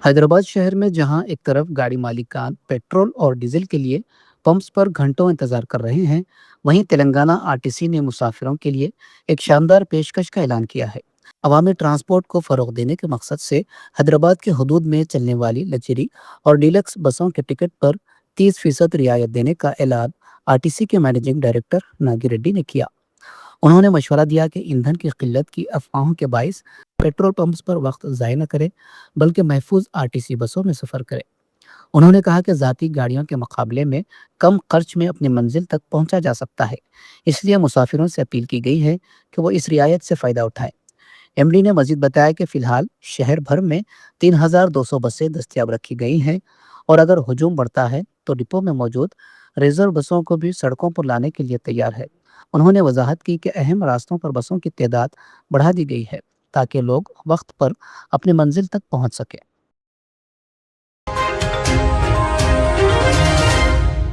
حیدرآباد شہر میں جہاں ایک طرف گاڑی مالکان پیٹرول اور ڈیزل کے لیے پمپس پر گھنٹوں انتظار کر رہے ہیں، وہیں تلنگانہ آرٹیسی نے مسافروں کے لیے ایک شاندار پیشکش کا اعلان کیا ہے۔ عوامی ٹرانسپورٹ کو فروغ دینے کے مقصد سے حیدرآباد کے حدود میں چلنے والی لگژری اور ڈیلکس بسوں کے ٹکٹ پر 30% رعایت دینے کا اعلان آرٹیسی کے مینیجنگ ڈائریکٹر ناگی ریڈی نے کیا۔ انہوں نے مشورہ دیا کہ ایندھن کی قلت کی افواہوں کے باعث پیٹرول پمپس پر وقت ضائع نہ کرے، بلکہ محفوظ آرٹیسی بسوں میں سفر کرے۔ انہوں نے کہا کہ ذاتی گاڑیوں کے مقابلے میں کم خرچ میں اپنی منزل تک پہنچا جا سکتا ہے، اس لیے مسافروں سے اپیل کی گئی ہے کہ وہ اس رعایت سے فائدہ اٹھائیں۔ ایم ڈی نے مزید بتایا کہ فی الحال شہر بھر میں 3200 بسیں دستیاب رکھی گئی ہیں، اور اگر ہجوم بڑھتا ہے تو ڈپو میں موجود ریزرو بسوں کو بھی سڑکوں پر لانے کے لیے تیار ہے۔ انہوں نے وضاحت کی کہ اہم راستوں پر بسوں کی تعداد بڑھا دی گئی ہے تاکہ لوگ وقت پر اپنی منزل تک پہنچ سکیں۔